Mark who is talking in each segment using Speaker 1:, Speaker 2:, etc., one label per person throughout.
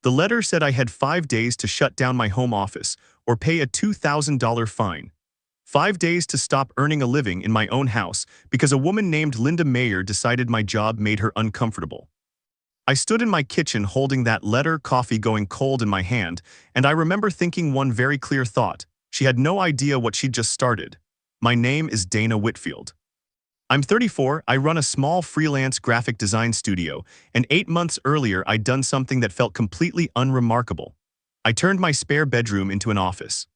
Speaker 1: The letter said I had 5 days to shut down my home office or pay a $2,000 fine. 5 days to stop earning a living in my own house because a woman named Linda Mayer decided my job made her uncomfortable. I stood in my kitchen holding that letter, coffee going cold in my hand, and I remember thinking one very clear thought. She had no idea what she'd just started. My name is Dana Whitfield. I'm 34, I run a small freelance graphic design studio, and 8 months earlier I'd done something that felt completely unremarkable. I turned my spare bedroom into an office.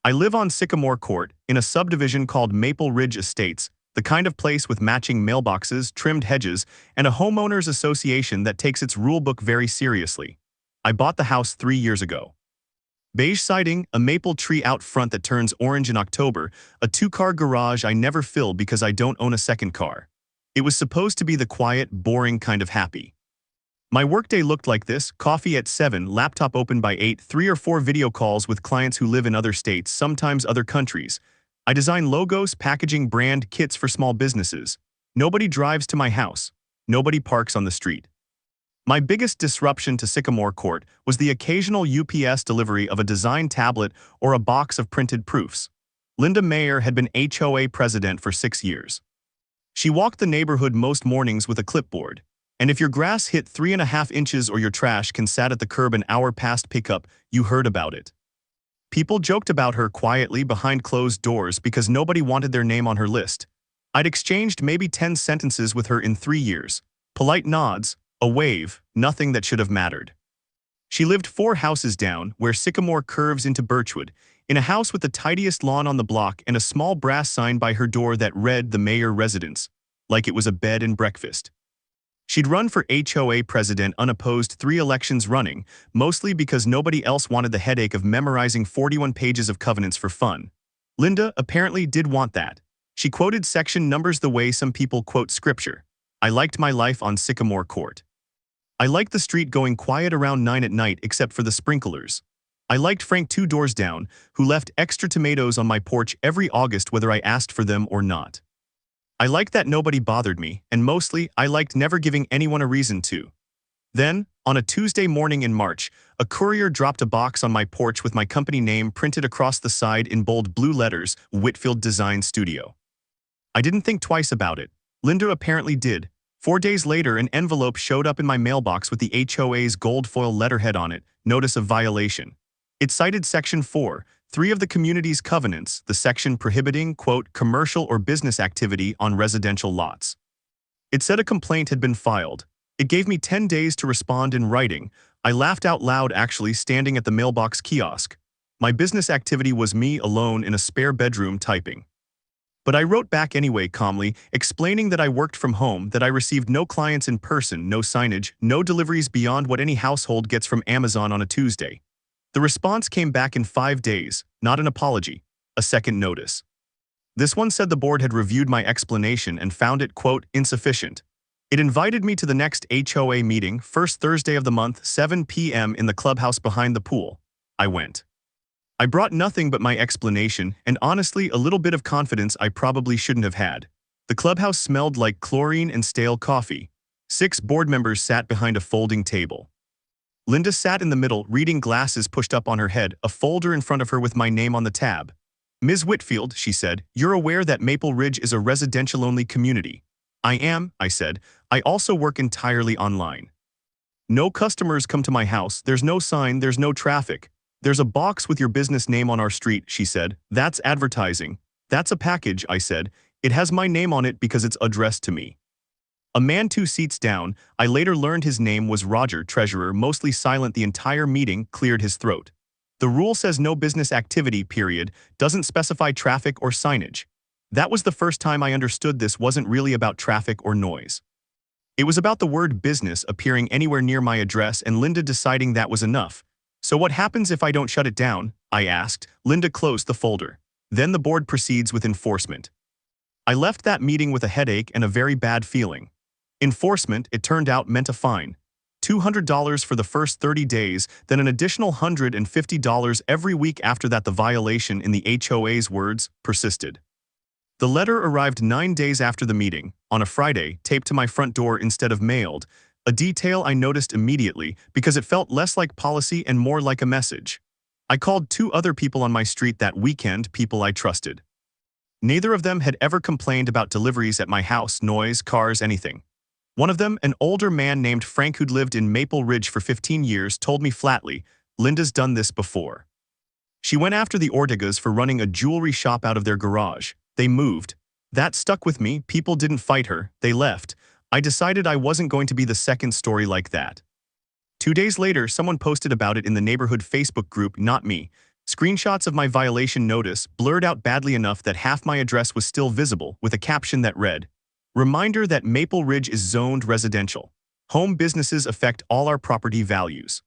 Speaker 1: I live on Sycamore Court, in a subdivision called Maple Ridge Estates, the kind of place with matching mailboxes, trimmed hedges, and a homeowners association that takes its rulebook very seriously. I bought the house 3 years ago. Beige siding, a maple tree out front that turns orange in October, a 2-car garage I never fill because I don't own a second car. It was supposed to be the quiet, boring kind of happy. My workday looked like this: coffee at 7, laptop open by 8, 3 or 4 video calls with clients who live in other states, sometimes other countries. I design logos, packaging, brand, kits for small businesses. Nobody drives to my house. Nobody parks on the street. My biggest disruption to Sycamore Court was the occasional UPS delivery of a design tablet or a box of printed proofs. Linda Mayer had been HOA president for 6 years. She walked the neighborhood most mornings with a clipboard, and if your grass hit 3.5 inches or your trash can sat at the curb an hour past pickup, you heard about it. People joked about her quietly behind closed doors because nobody wanted their name on her list. I'd exchanged maybe 10 sentences with her in 3 years. Polite nods, a wave, nothing that should have mattered. She lived 4 houses down, where Sycamore curves into Birchwood, in a house with the tidiest lawn on the block and a small brass sign by her door that read "The Mayor Residence," like it was a bed and breakfast. She'd run for HOA president unopposed 3 elections running, mostly because nobody else wanted the headache of memorizing 41 pages of covenants for fun. Linda apparently did want that. She quoted section numbers the way some people quote scripture. I liked my life on Sycamore Court. I liked the street going quiet around 9 at night except for the sprinklers. I liked Frank 2 doors down, who left extra tomatoes on my porch every August whether I asked for them or not. I liked that nobody bothered me, and mostly, I liked never giving anyone a reason to. Then, on a Tuesday morning in March, a courier dropped a box on my porch with my company name printed across the side in bold blue letters, Whitfield Design Studio. I didn't think twice about it. Linda apparently did. 4 days later, an envelope showed up in my mailbox with the HOA's gold foil letterhead on it, Notice of Violation. It cited Section 4, 3 of the community's covenants, the section prohibiting, quote, commercial or business activity on residential lots. It said a complaint had been filed. It gave me 10 days to respond in writing. I laughed out loud actually standing at the mailbox kiosk. My business activity was me alone in a spare bedroom typing. But I wrote back anyway calmly, explaining that I worked from home, that I received no clients in person, no signage, no deliveries beyond what any household gets from Amazon on a Tuesday. The response came back in 5 days, not an apology, a second notice. This one said the board had reviewed my explanation and found it, quote, insufficient. It invited me to the next HOA meeting, first Thursday of the month, 7 p.m. in the clubhouse behind the pool. I went. I brought nothing but my explanation, and honestly a little bit of confidence I probably shouldn't have had. The clubhouse smelled like chlorine and stale coffee. 6 board members sat behind a folding table. Linda sat in the middle, reading glasses pushed up on her head, a folder in front of her with my name on the tab. Ms. Whitfield, she said, you're aware that Maple Ridge is a residential-only community. I am, I said. I also work entirely online. No customers come to my house, there's no sign, there's no traffic. There's a box with your business name on our street, she said. That's advertising. That's a package, I said. It has my name on it because it's addressed to me. A man 2 seats down, I later learned his name was Roger, treasurer, mostly silent the entire meeting, cleared his throat. The rule says no business activity, period, doesn't specify traffic or signage. That was the first time I understood this wasn't really about traffic or noise. It was about the word business appearing anywhere near my address and Linda deciding that was enough. So what happens if I don't shut it down? I asked. Linda closed the folder. Then the board proceeds with enforcement. I left that meeting with a headache and a very bad feeling. Enforcement, it turned out, meant a fine. $200 for the first 30 days, then an additional $150 every week after that. The violation, in the HOA's words, persisted. The letter arrived 9 days after the meeting, on a Friday, taped to my front door instead of mailed. A detail I noticed immediately because it felt less like policy and more like a message. I called 2 other people on my street that weekend, people I trusted. Neither of them had ever complained about deliveries at my house, noise, cars, anything. One of them, an older man named Frank who'd lived in Maple Ridge for 15 years, told me flatly, "Linda's done this before." She went after the Ortegas for running a jewelry shop out of their garage. They moved. That stuck with me. People didn't fight her. They left. I decided I wasn't going to be the second story like that. 2 days later, someone posted about it in the neighborhood Facebook group, not me. Screenshots of my violation notice, blurred out badly enough that half my address was still visible, with a caption that read, "Reminder that Maple Ridge is zoned residential. Home businesses affect all our property values."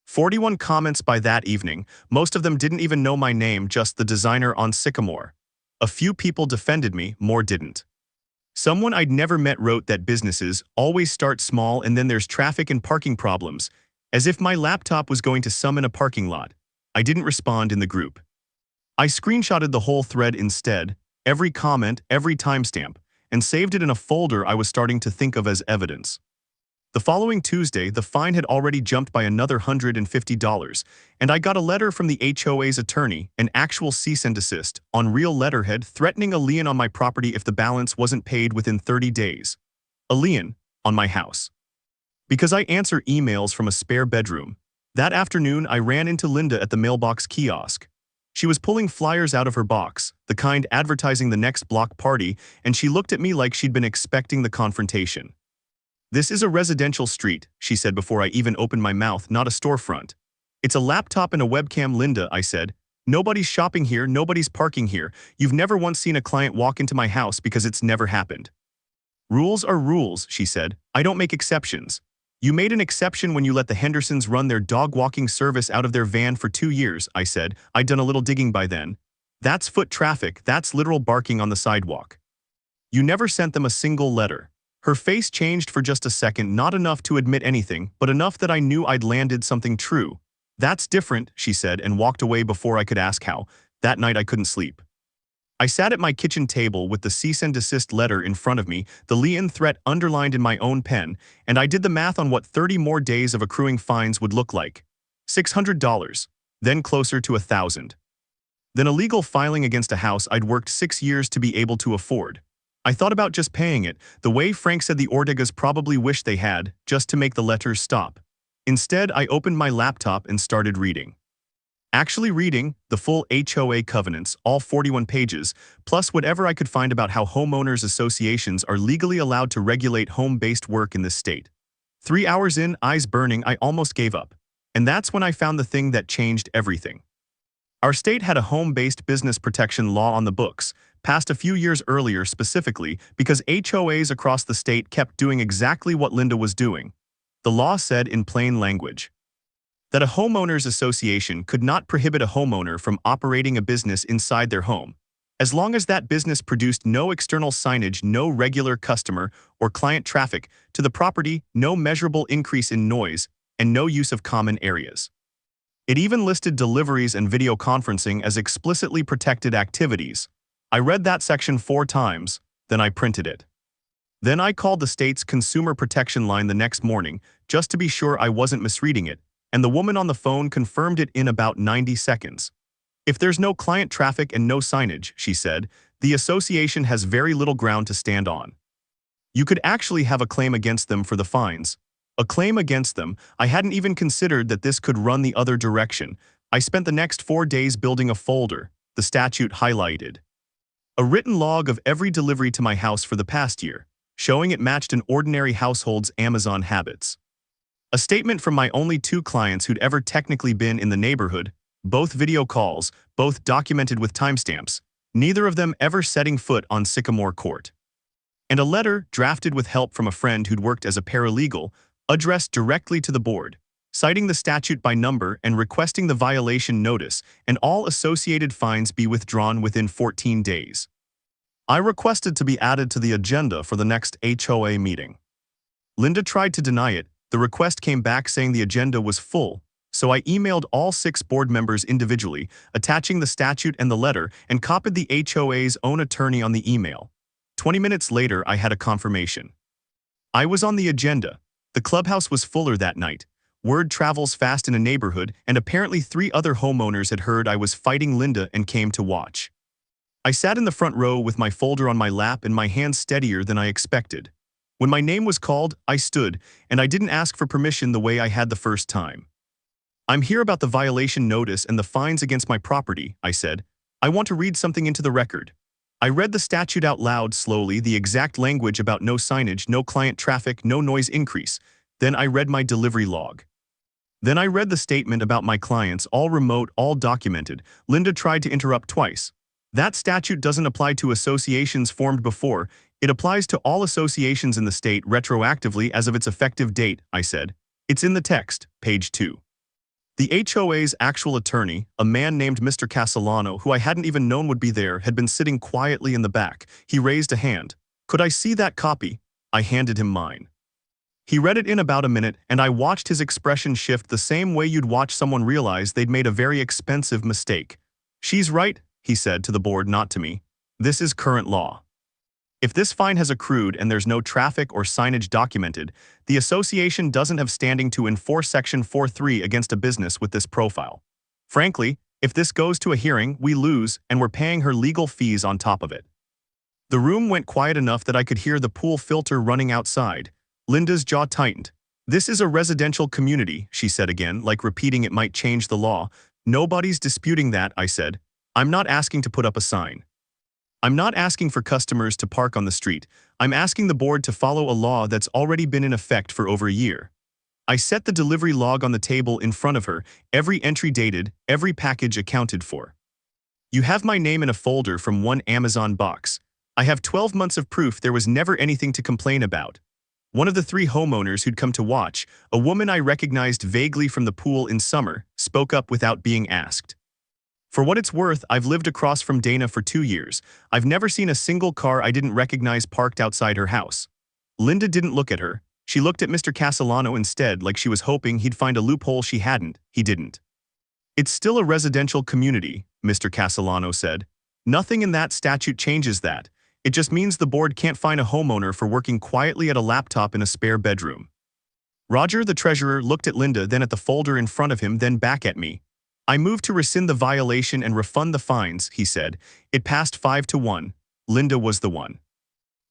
Speaker 1: 41 comments by that evening. Most of them didn't even know my name, just the designer on Sycamore. A few people defended me, more didn't. Someone I'd never met wrote that businesses always start small and then there's traffic and parking problems, as if my laptop was going to summon a parking lot. I didn't respond in the group. I screenshotted the whole thread instead, every comment, every timestamp, and saved it in a folder I was starting to think of as evidence. The following Tuesday, the fine had already jumped by another $150, and I got a letter from the HOA's attorney, an actual cease and desist, on real letterhead threatening a lien on my property if the balance wasn't paid within 30 days. A lien on my house. Because I answer emails from a spare bedroom, that afternoon I ran into Linda at the mailbox kiosk. She was pulling flyers out of her box, the kind advertising the next block party, and she looked at me like she'd been expecting the confrontation. "This is a residential street," she said before I even opened my mouth, "not a storefront." "It's a laptop and a webcam, Linda," I said. "Nobody's shopping here, nobody's parking here. You've never once seen a client walk into my house because it's never happened." "Rules are rules," she said. "I don't make exceptions." "You made an exception when you let the Hendersons run their dog walking service out of their van for 2 years, I said. I'd done a little digging by then. "That's foot traffic, that's literal barking on the sidewalk." "You never sent them a single letter." Her face changed for just a second, not enough to admit anything, but enough that I knew I'd landed something true. "That's different," she said, and walked away before I could ask how. That night I couldn't sleep. I sat at my kitchen table with the cease and desist letter in front of me, the lien threat underlined in my own pen, and I did the math on what 30 more days of accruing fines would look like. $600, then closer to $1,000. Then a legal filing against a house I'd worked 6 years to be able to afford. I thought about just paying it, the way Frank said the Ortegas probably wished they had, just to make the letters stop. Instead, I opened my laptop and started reading. Actually reading the full HOA covenants, all 41 pages, plus whatever I could find about how homeowners associations are legally allowed to regulate home-based work in this state. 3 hours in, eyes burning, I almost gave up. And that's when I found the thing that changed everything. Our state had a home-based business protection law on the books, passed a few years earlier specifically because HOAs across the state kept doing exactly what Linda was doing. The law said in plain language that a homeowners association could not prohibit a homeowner from operating a business inside their home, as long as that business produced no external signage, no regular customer or client traffic to the property, no measurable increase in noise, and no use of common areas. It even listed deliveries and video conferencing as explicitly protected activities. I read that section 4 times, then I printed it. Then I called the state's consumer protection line the next morning, just to be sure I wasn't misreading it, and the woman on the phone confirmed it in about 90 seconds. "If there's no client traffic and no signage," she said, "the association has very little ground to stand on. You could actually have a claim against them for the fines." A claim against them? I hadn't even considered that this could run the other direction. I spent the next 4 days building a folder, the statute highlighted. A written log of every delivery to my house for the past year, showing it matched an ordinary household's Amazon habits. A statement from my only 2 clients who'd ever technically been in the neighborhood, both video calls, both documented with timestamps, neither of them ever setting foot on Sycamore Court. And a letter, drafted with help from a friend who'd worked as a paralegal, addressed directly to the board, citing the statute by number and requesting the violation notice and all associated fines be withdrawn within 14 days. I requested to be added to the agenda for the next HOA meeting. Linda tried to deny it. The request came back saying the agenda was full, so I emailed all 6 board members individually, attaching the statute and the letter, and copied the HOA's own attorney on the email. 20 minutes later, I had a confirmation. I was on the agenda. The clubhouse was fuller that night. Word travels fast in a neighborhood, and apparently 3 other homeowners had heard I was fighting Linda and came to watch. I sat in the front row with my folder on my lap and my hands steadier than I expected. When my name was called, I stood, and I didn't ask for permission the way I had the first time. "I'm here about the violation notice and the fines against my property," I said. "I want to read something into the record." I read the statute out loud slowly, the exact language about no signage, no client traffic, no noise increase. Then I read my delivery log. Then I read the statement about my clients, all remote, all documented. Linda tried to interrupt twice. "That statute doesn't apply to associations formed before. It applies to all associations in the state retroactively as of its effective date," I said. "It's in the text, page 2. The HOA's actual attorney, a man named Mr. Castellano, who I hadn't even known would be there, had been sitting quietly in the back. He raised a hand. "Could I see that copy?" I handed him mine. He read it in about a minute, and I watched his expression shift the same way you'd watch someone realize they'd made a very expensive mistake. "She's right," he said to the board, not to me. "This is current law. If this fine has accrued and there's no traffic or signage documented, the association doesn't have standing to enforce Section 4.3 against a business with this profile. Frankly, if this goes to a hearing, we lose, and we're paying her legal fees on top of it." The room went quiet enough that I could hear the pool filter running outside. Linda's jaw tightened. "This is a residential community," she said again, like repeating it might change the law. "Nobody's disputing that," I said. "I'm not asking to put up a sign. I'm not asking for customers to park on the street. I'm asking the board to follow a law that's already been in effect for over a year." I set the delivery log on the table in front of her, every entry dated, every package accounted for. "You have my name in a folder from one Amazon box. I have 12 months of proof there was never anything to complain about." One of the 3 homeowners who'd come to watch, a woman I recognized vaguely from the pool in summer, spoke up without being asked. "For what it's worth, I've lived across from Dana for 2 years. I've never seen a single car I didn't recognize parked outside her house." Linda didn't look at her. She looked at Mr. Castellano instead, like she was hoping he'd find a loophole she hadn't. He didn't. "It's still a residential community," Mr. Castellano said. "Nothing in that statute changes that. It just means the board can't fine a homeowner for working quietly at a laptop in a spare bedroom." Roger, the treasurer, looked at Linda, then at the folder in front of him, then back at me. "I move to rescind the violation and refund the fines," he said. It passed 5-1. Linda was the one.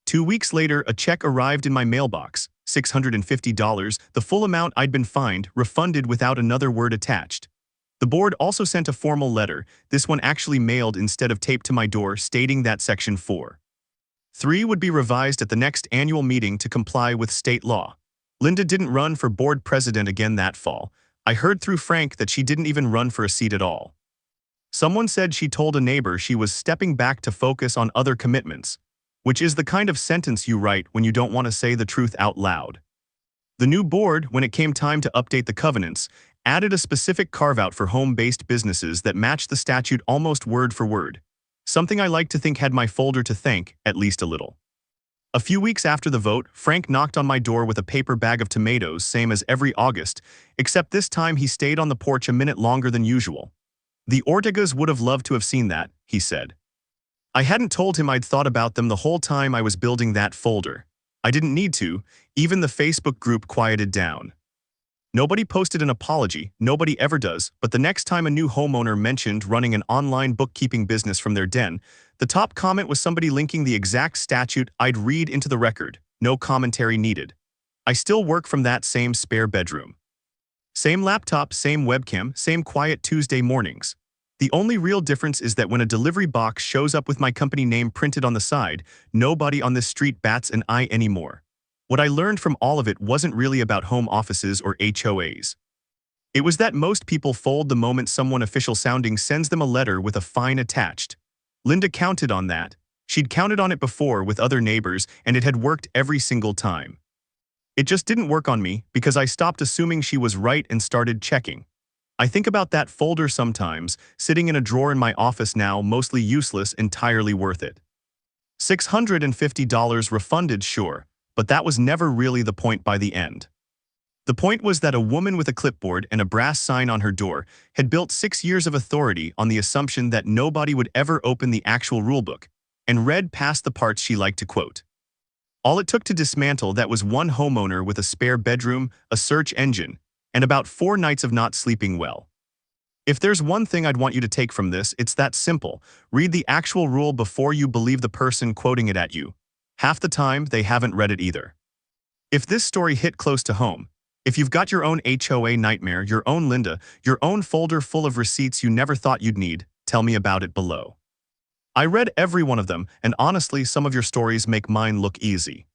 Speaker 1: 2 weeks later, a check arrived in my mailbox, $650, the full amount I'd been fined, refunded without another word attached. The board also sent a formal letter, this one actually mailed instead of taped to my door, stating that Section 4.3 would be revised at the next annual meeting to comply with state law. Linda didn't run for board president again that fall. I heard through Frank that she didn't even run for a seat at all. Someone said she told a neighbor she was stepping back to focus on other commitments, which is the kind of sentence you write when you don't want to say the truth out loud. The new board, when it came time to update the covenants, added a specific carve-out for home-based businesses that matched the statute almost word for word. Something I like to think had my folder to thank, at least a little. A few weeks after the vote, Frank knocked on my door with a paper bag of tomatoes, same as every August, except this time he stayed on the porch a minute longer than usual. "The Ortegas would have loved to have seen that," he said. I hadn't told him I'd thought about them the whole time I was building that folder. I didn't need to. Even the Facebook group quieted down. Nobody posted an apology, nobody ever does, but the next time a new homeowner mentioned running an online bookkeeping business from their den, the top comment was somebody linking the exact statute I'd read into the record. No commentary needed. I still work from that same spare bedroom. Same laptop, same webcam, same quiet Tuesday mornings. The only real difference is that when a delivery box shows up with my company name printed on the side, nobody on this street bats an eye anymore. What I learned from all of it wasn't really about home offices or HOAs. It was that most people fold the moment someone official-sounding sends them a letter with a fine attached. Linda counted on that. She'd counted on it before with other neighbors, and it had worked every single time. It just didn't work on me because I stopped assuming she was right and started checking. I think about that folder sometimes, sitting in a drawer in my office now, mostly useless, entirely worth it. $650 refunded, sure, but that was never really the point by the end. The point was that a woman with a clipboard and a brass sign on her door had built 6 years of authority on the assumption that nobody would ever open the actual rulebook, and read past the parts she liked to quote. All it took to dismantle that was one homeowner with a spare bedroom, a search engine, and about 4 nights of not sleeping well. If there's one thing I'd want you to take from this, it's that simple. Read the actual rule before you believe the person quoting it at you. Half the time, they haven't read it either. If this story hit close to home, if you've got your own HOA nightmare, your own Linda, your own folder full of receipts you never thought you'd need, tell me about it below. I read every one of them, and honestly, some of your stories make mine look easy.